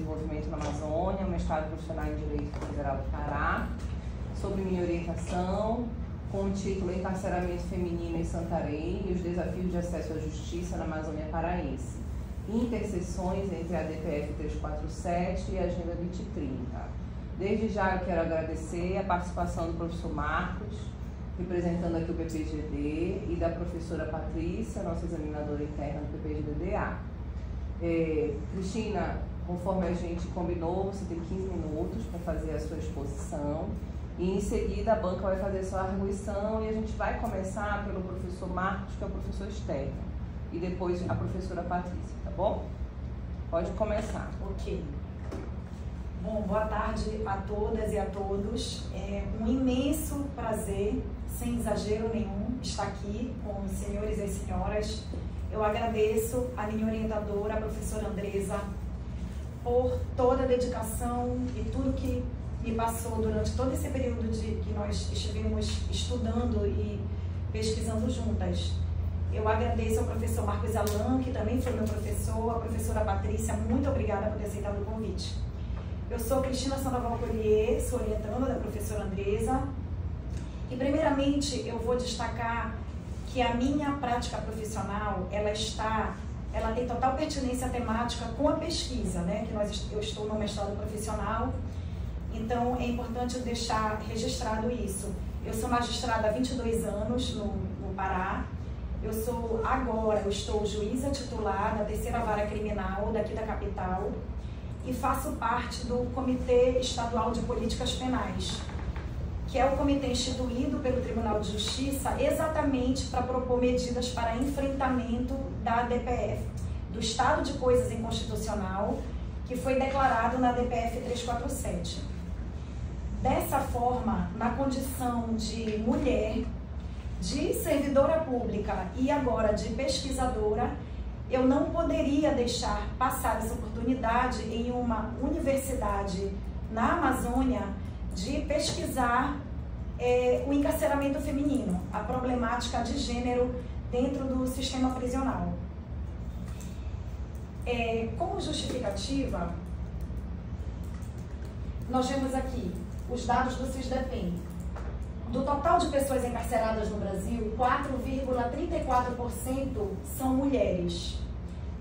Desenvolvimento na Amazônia, mestrado profissional em Direito Federal do Pará, sobre minha orientação, com o título Encarceramento Feminino em Santarém e os Desafios de Acesso à Justiça na Amazônia Paraense, interseções entre a DPF 347 e a Agenda 2030. Desde já eu quero agradecer a participação do professor Marcos, representando aqui o PPGD, e da professora Patrícia, nossa examinadora interna do PPGD-A. Cristina, conforme a gente combinou, você tem 15 minutos para fazer a sua exposição e em seguida a banca vai fazer a sua arguição e a gente vai começar pelo professor Marcos, que é o professor externo, e depois a professora Patrícia, tá bom? Pode começar. Ok. Bom, boa tarde a todas e a todos. É um imenso prazer, sem exagero nenhum, estar aqui com os senhores e as senhoras. Eu agradeço a minha orientadora, a professora Andresa, por toda a dedicação e tudo que me passou durante todo esse período que nós estivemos estudando e pesquisando juntas. Eu agradeço ao professor Marcos Alan, que também foi meu professor, a professora Patrícia, muito obrigada por ter aceitado o convite. Eu sou Cristina Sandoval Collier, sou orientanda da professora Andresa, e primeiramente eu vou destacar que a minha prática profissional, ela tem total pertinência temática com a pesquisa, né? Eu estou no mestrado profissional, então é importante deixar registrado isso. Eu sou magistrada há 22 anos no Pará. Eu estou juíza titular da 3ª Vara Criminal daqui da capital e faço parte do Comitê Estadual de Políticas Penais, que é o comitê instituído pelo Tribunal de Justiça exatamente para propor medidas para enfrentamento da DPF, do estado de coisas inconstitucional, que foi declarado na DPF 347. Dessa forma, na condição de mulher, de servidora pública e agora de pesquisadora, eu não poderia deixar passar essa oportunidade em uma universidade na Amazônia de pesquisar o encarceramento feminino, a problemática de gênero dentro do sistema prisional. Como justificativa, nós vemos aqui os dados do SISDEPEN. Do total de pessoas encarceradas no Brasil, 4,34% são mulheres,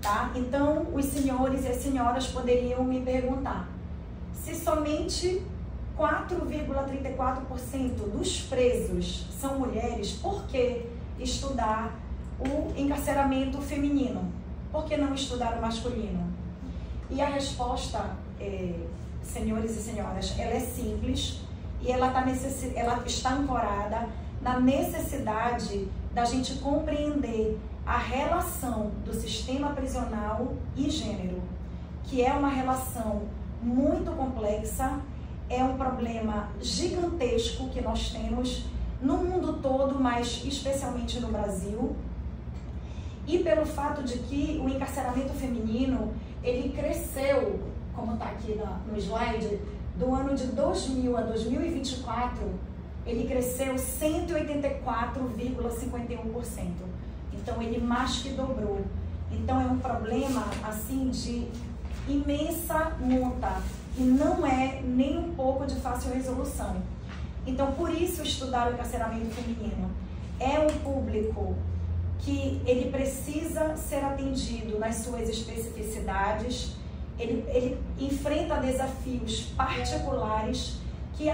tá? Então, os senhores e as senhoras poderiam me perguntar, se somente 4,34% dos presos são mulheres, por que estudar o encarceramento feminino? Por que não estudar o masculino? E a resposta, senhores e senhoras, ela é simples e ela está ancorada na necessidade da gente compreender a relação do sistema prisional e gênero, que é uma relação muito complexa, é um problema gigantesco que nós temos no mundo todo, mas especialmente no Brasil, e pelo fato de que o encarceramento feminino, ele cresceu, como está aqui no slide, do ano de 2000 a 2024, ele cresceu 184,51%. Então, ele mais que dobrou. Então, é um problema, assim, de imensa monta e não é nem um pouco de fácil resolução. Então, por isso, estudar o encarceramento feminino é um público que ele precisa ser atendido nas suas especificidades. Ele enfrenta desafios particulares que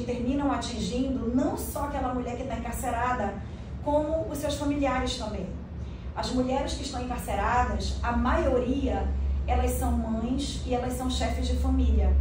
terminam atingindo não só aquela mulher que está encarcerada, como os seus familiares também. As mulheres que estão encarceradas, a maioria, elas são mães e elas são chefes de família.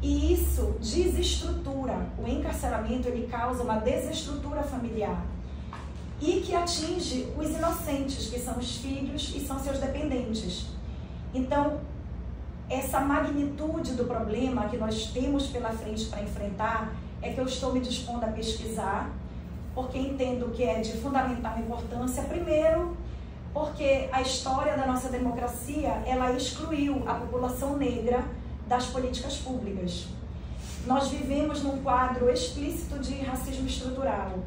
E isso desestrutura. O encarceramento, ele causa uma desestrutura familiar e que atinge os inocentes, que são os filhos e são seus dependentes. Então, essa magnitude do problema que nós temos pela frente para enfrentar é que eu estou me dispondo a pesquisar, porque entendo que é de fundamental importância. Primeiro, porque a história da nossa democracia, ela excluiu a população negra das políticas públicas. Nós vivemos num quadro explícito de racismo estrutural.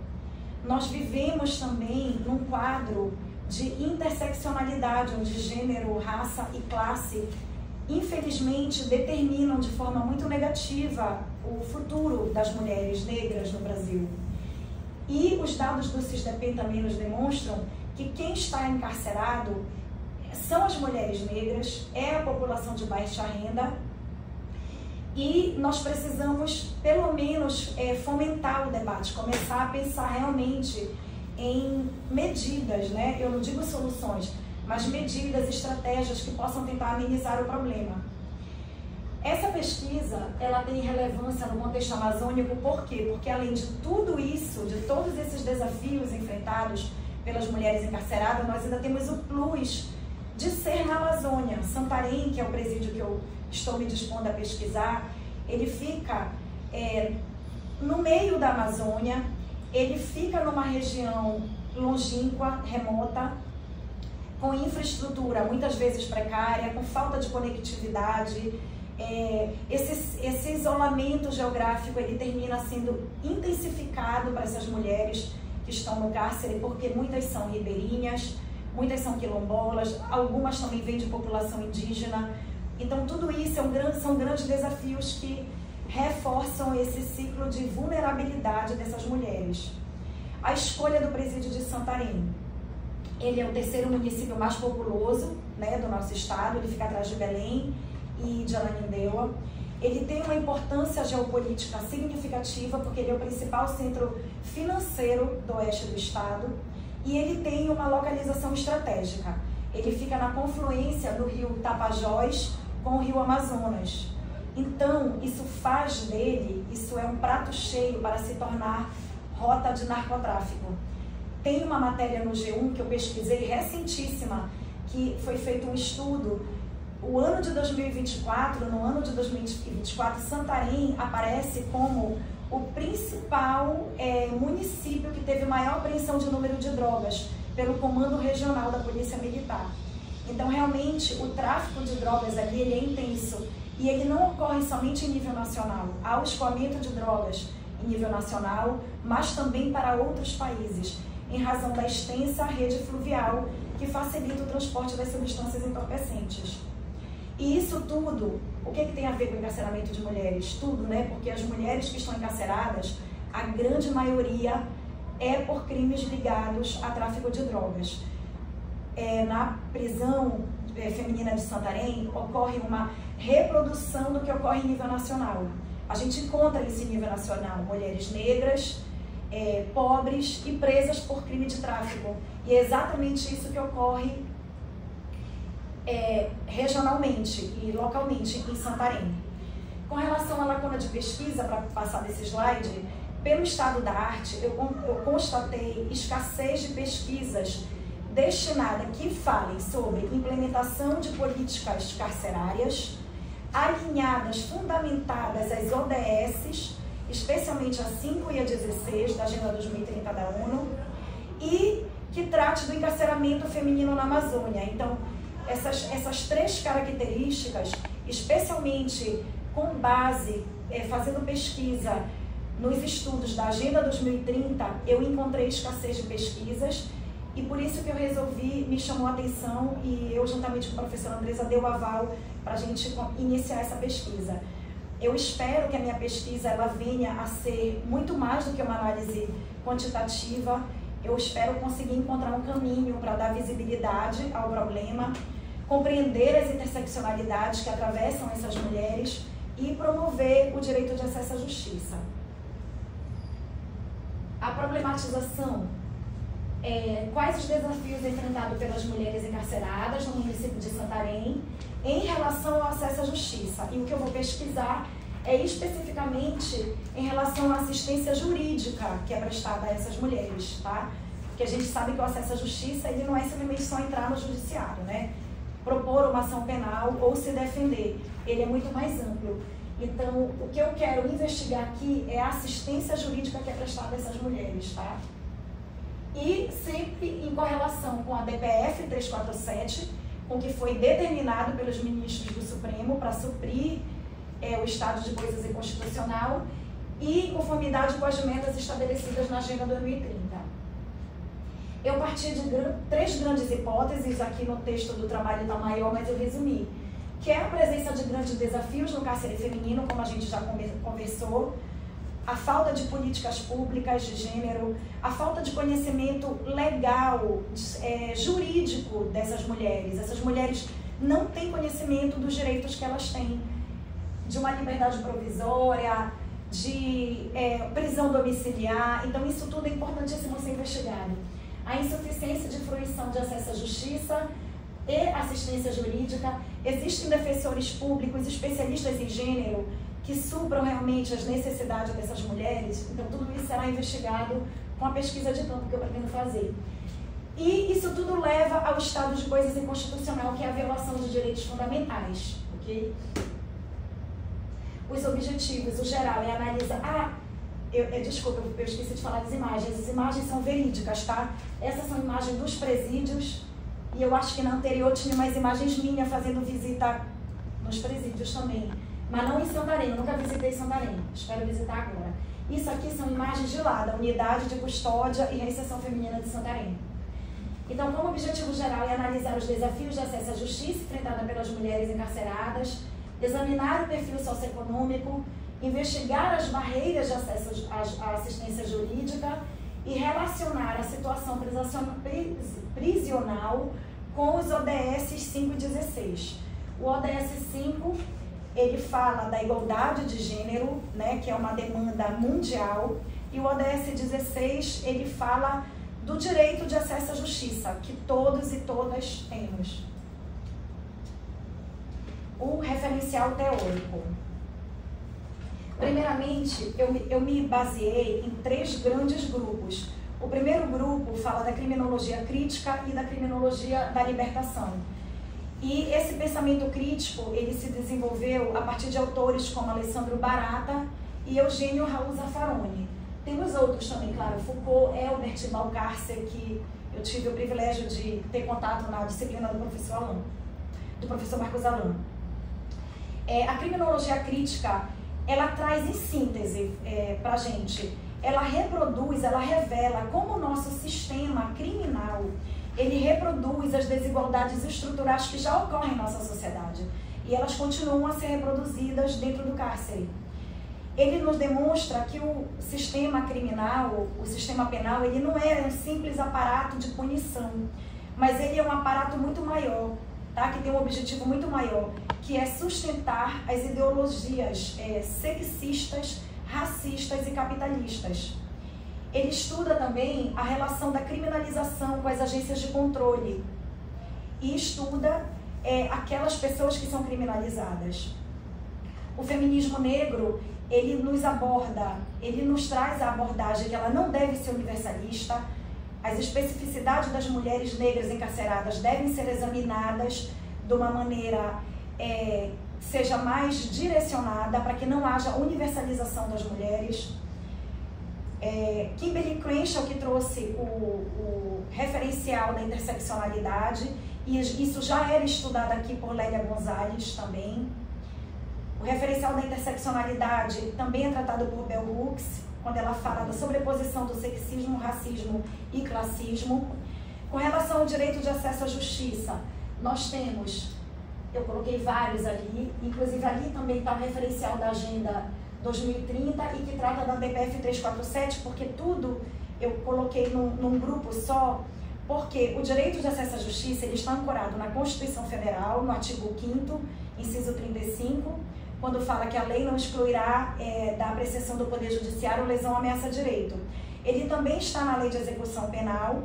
Nós vivemos também num quadro de interseccionalidade, onde gênero, raça e classe infelizmente, determinam de forma muito negativa o futuro das mulheres negras no Brasil. E os dados do CISDEPEN também nos demonstram que quem está encarcerado são as mulheres negras, é a população de baixa renda, e nós precisamos, pelo menos, fomentar o debate, começar a pensar realmente em medidas, né? Eu não digo soluções, mas medidas, estratégias que possam tentar amenizar o problema. Essa pesquisa, ela tem relevância no contexto amazônico, por quê? Porque além de tudo isso, de todos esses desafios enfrentados pelas mulheres encarceradas, nós ainda temos o plus de ser na Amazônia. Santarém, que é o presídio que eu estou me dispondo a pesquisar, ele fica no meio da Amazônia, ele fica numa região longínqua, remota, com infraestrutura muitas vezes precária, com falta de conectividade. Esse isolamento geográfico, ele termina sendo intensificado para essas mulheres que estão no cárcere, porque muitas são ribeirinhas, muitas são quilombolas, algumas também vêm de população indígena. Então tudo isso são grandes desafios que reforçam esse ciclo de vulnerabilidade dessas mulheres. A escolha do presídio de Santarém, ele é o terceiro município mais populoso, né, do nosso estado, ele fica atrás de Belém e de Ananindeua. Ele tem uma importância geopolítica significativa, porque ele é o principal centro financeiro do oeste do estado, e ele tem uma localização estratégica. Ele fica na confluência do rio Tapajós com o rio Amazonas. Então, isso faz dele, isso é um prato cheio para se tornar rota de narcotráfico. Tem uma matéria no G1 que eu pesquisei recentíssima, que foi feito um estudo. O ano de 2024, no ano de 2024, Santarém aparece como o principal município que teve maior apreensão de número de drogas pelo Comando Regional da Polícia Militar. Então, realmente, o tráfico de drogas ali, ele é intenso. E ele não ocorre somente em nível nacional. Há o escoamento de drogas em nível nacional, mas também para outros países, em razão da extensa rede fluvial que facilita o transporte das substâncias entorpecentes. E isso tudo, o que tem a ver com o encarceramento de mulheres? Tudo, né? Porque as mulheres que estão encarceradas, a grande maioria é por crimes ligados a tráfico de drogas. Na prisão feminina de Santarém, ocorre uma reprodução do que ocorre em nível nacional. A gente encontra isso em nível nacional, mulheres negras, pobres e presas por crime de tráfico. E é exatamente isso que ocorre regionalmente e localmente em Santarém. Com relação à lacuna de pesquisa, para passar desse slide, pelo estado da arte, eu constatei escassez de pesquisas destinadas que falem sobre implementação de políticas carcerárias, alinhadas, fundamentadas às ODS, especialmente a 5 e a 16 da Agenda 2030 da ONU, e que trate do encarceramento feminino na Amazônia. Então, essas três características, especialmente com base, fazendo pesquisa nos estudos da Agenda 2030, eu encontrei escassez de pesquisas, e por isso que eu resolvi, me chamou a atenção, e eu juntamente com a professora Andresa deu aval para a gente iniciar essa pesquisa. Eu espero que a minha pesquisa ela venha a ser muito mais do que uma análise quantitativa. Eu espero conseguir encontrar um caminho para dar visibilidade ao problema, compreender as interseccionalidades que atravessam essas mulheres e promover o direito de acesso à justiça. A problematização. Quais os desafios enfrentados pelas mulheres encarceradas no município de Santarém em relação ao acesso à justiça? E o que eu vou pesquisar é especificamente em relação à assistência jurídica que é prestada a essas mulheres, tá? Porque a gente sabe que o acesso à justiça ele não é simplesmente só entrar no judiciário, né? Propor uma ação penal ou se defender, ele é muito mais amplo. Então, o que eu quero investigar aqui é a assistência jurídica que é prestada a essas mulheres, tá? E sempre em correlação com a DPF 347, com o que foi determinado pelos ministros do Supremo para suprir o estado de coisas inconstitucional e em conformidade com as metas estabelecidas na Agenda 2030. Eu parti de três grandes hipóteses, aqui no texto do trabalho está maior, mas eu resumi. que é a presença de grandes desafios no cárcere feminino, como a gente já conversou, a falta de políticas públicas de gênero, a falta de conhecimento legal, jurídico dessas mulheres. Essas mulheres não têm conhecimento dos direitos que elas têm, de uma liberdade provisória, de prisão domiciliar. Então isso tudo é importantíssimo ser investigado. A insuficiência de fruição de acesso à justiça e assistência jurídica. Existem defensores públicos, especialistas em gênero, que supram realmente as necessidades dessas mulheres. Então tudo isso será investigado com a pesquisa de campo que eu pretendo fazer. E isso tudo leva ao estado de coisas inconstitucional, que é a violação de direitos fundamentais, ok? Os objetivos, o geral, é analisar... desculpa, eu esqueci de falar das imagens. As imagens são verídicas, tá? Essas são imagens dos presídios, e eu acho que na anterior tinha mais imagens minhas fazendo visita nos presídios também. Mas não em Santarém, eu nunca visitei Santarém, espero visitar agora. Isso aqui são imagens de lá, da Unidade de Custódia e Reinserção Feminina de Santarém. Então, como objetivo geral é analisar os desafios de acesso à justiça enfrentada pelas mulheres encarceradas, examinar o perfil socioeconômico, investigar as barreiras de acesso à assistência jurídica e relacionar a situação prisional com os ODS 5 e 16. O ODS 5, ele fala da igualdade de gênero, né, que é uma demanda mundial, e o ODS 16, ele fala do direito de acesso à justiça, que todos e todas temos. O referencial teórico. Primeiramente, eu me baseei em 3 grandes grupos. O primeiro grupo fala da criminologia crítica e da criminologia da libertação. E esse pensamento crítico, ele se desenvolveu a partir de autores como Alessandro Barata e Eugênio Raul Zaffaroni. Temos outros também, claro, Foucault, Elbert Balcarcer, que eu tive o privilégio de ter contato na disciplina do professor Marcos Alan. A criminologia crítica, ela traz em síntese para a gente, ela reproduz, ela revela como o nosso sistema criminal, ele reproduz as desigualdades estruturais que já ocorrem em nossa sociedade. E elas continuam a ser reproduzidas dentro do cárcere. Ele nos demonstra que o sistema criminal, o sistema penal, ele não é um simples aparato de punição, mas ele é um aparato muito maior, tá? Que tem um objetivo muito maior, que é sustentar as ideologias sexistas, racistas e capitalistas. Ele estuda também a relação da criminalização com as agências de controle e estuda aquelas pessoas que são criminalizadas. O feminismo negro, ele nos aborda, ele nos traz a abordagem que ela não deve ser universalista, as especificidades das mulheres negras encarceradas devem ser examinadas de uma maneira que seja mais direcionada para que não haja universalização das mulheres. Kimberly Crenshaw, que trouxe o referencial da interseccionalidade, e isso já era estudado aqui por Lélia Gonzalez também. O referencial da interseccionalidade também é tratado por Bell Hooks, quando ela fala da sobreposição do sexismo, racismo e classismo. Com relação ao direito de acesso à justiça, nós temos, eu coloquei vários ali, inclusive ali também está o referencial da Agenda 2030 e que trata da DPF 347, porque tudo eu coloquei num grupo só, porque o direito de acesso à justiça ele está ancorado na Constituição Federal, no artigo 5º, inciso 35, quando fala que a lei não excluirá da apreciação do Poder Judiciário lesão ou ameaça a direito. Ele também está na Lei de Execução Penal,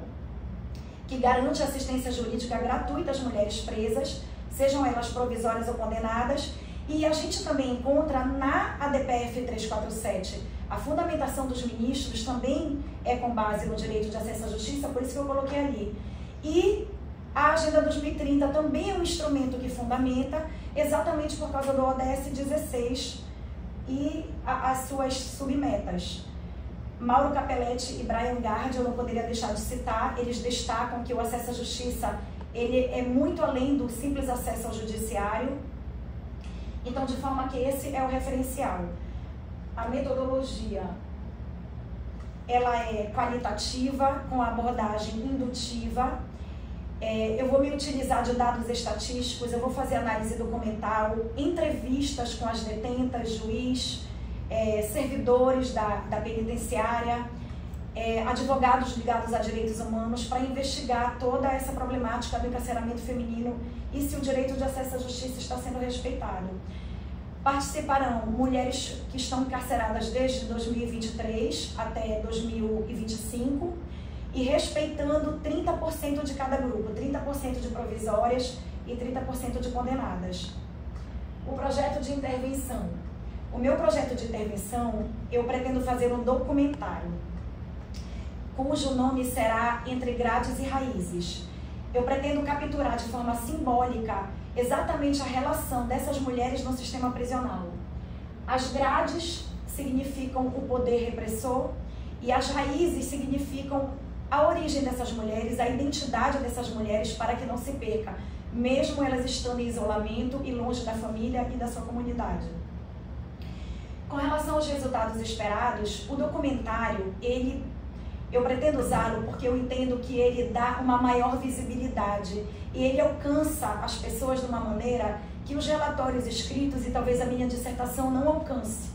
que garante assistência jurídica gratuita às mulheres presas, sejam elas provisórias ou condenadas, e a gente também encontra na ADPF 347, a fundamentação dos ministros também é com base no direito de acesso à justiça, por isso que eu coloquei ali. E a Agenda 2030 também é um instrumento que fundamenta, exatamente por causa do ODS 16 e as suas submetas. Mauro Capelletti e Brian Gard, eu não poderia deixar de citar, eles destacam que o acesso à justiça ele é muito além do simples acesso ao judiciário. Então, de forma que esse é o referencial. A metodologia, ela é qualitativa, com abordagem indutiva. Eu vou me utilizar de dados estatísticos, eu vou fazer análise documental, entrevistas com as detentas, juiz, servidores da penitenciária, advogados ligados a direitos humanos, para investigar toda essa problemática do encarceramento feminino e se o direito de acesso à justiça está sendo respeitado. Participarão mulheres que estão encarceradas desde 2023 até 2025 e respeitando 30% de cada grupo, 30% de provisórias e 30% de condenadas. O projeto de intervenção. O meu projeto de intervenção, eu pretendo fazer um documentário, cujo nome será Entre Grades e Raízes. Eu pretendo capturar de forma simbólica exatamente a relação dessas mulheres no sistema prisional. As grades significam o poder repressor e as raízes significam a origem dessas mulheres, a identidade dessas mulheres, para que não se perca, mesmo elas estando em isolamento e longe da família e da sua comunidade. Com relação aos resultados esperados, o documentário, eu pretendo usá-lo porque eu entendo que ele dá uma maior visibilidade e ele alcança as pessoas de uma maneira que os relatórios escritos e talvez a minha dissertação não alcance.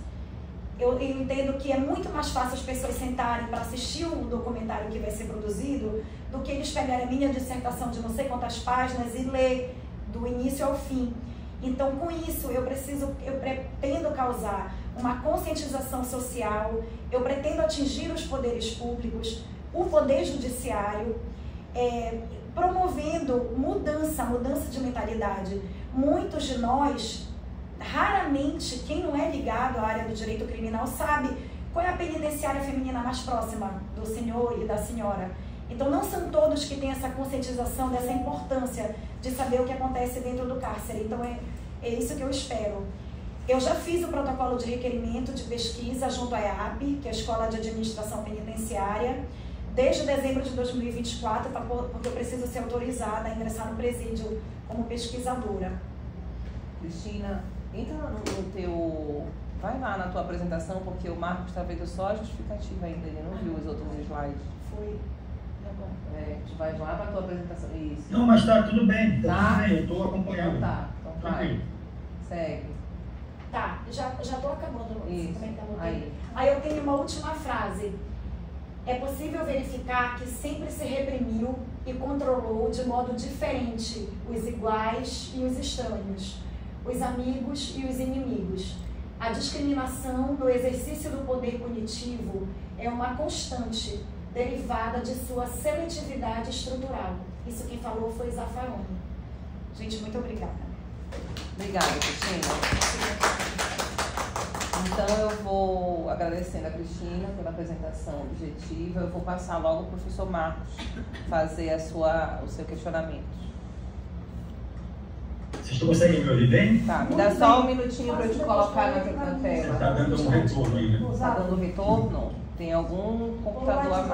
Eu entendo que é muito mais fácil as pessoas sentarem para assistir o documentário que vai ser produzido do que eles pegarem a minha dissertação de não sei quantas páginas e ler do início ao fim. Então, com isso, eu pretendo causar uma conscientização social, eu pretendo atingir os poderes públicos, o poder judiciário, promovendo mudança de mentalidade. Muitos de nós, raramente, quem não é ligado à área do direito criminal sabe qual é a penitenciária feminina mais próxima do senhor e da senhora. Então, não são todos que têm essa conscientização dessa importância de saber o que acontece dentro do cárcere. Então, é isso que eu espero. Eu já fiz o protocolo de requerimento de pesquisa junto à EAP, que é a Escola de Administração Penitenciária, desde dezembro de 2024, porque eu preciso ser autorizada a ingressar no presídio como pesquisadora. Cristina, entra no teu... Vai lá na tua apresentação, porque o Marcos está vendo só a justificativa ainda, ele não viu os outros slides. Foi. Tá bom. Vai lá para a tua apresentação. Isso. Não, mas tá tudo bem, Tá? tudo bem, eu estou acompanhando. Então vai. Segue. Tá, já estou acabando. Isso. Aí eu tenho uma última frase. É possível verificar que sempre se reprimiu e controlou de modo diferente os iguais e os estranhos, os amigos e os inimigos. A discriminação no exercício do poder punitivo é uma constante derivada de sua seletividade estrutural. Isso quem falou foi Zaffaroni. Gente, muito obrigada. Obrigada, Cristina. Então, eu vou agradecendo a Cristina pela apresentação objetiva. Eu vou passar logo para o professor Marcos fazer o seu questionamento. Vocês conseguem me ouvir bem? Tá, me dá só um minutinho para eu te colocar na tela. Você está dando um retorno aí, né? Está dando retorno? Tem algum computador a mais?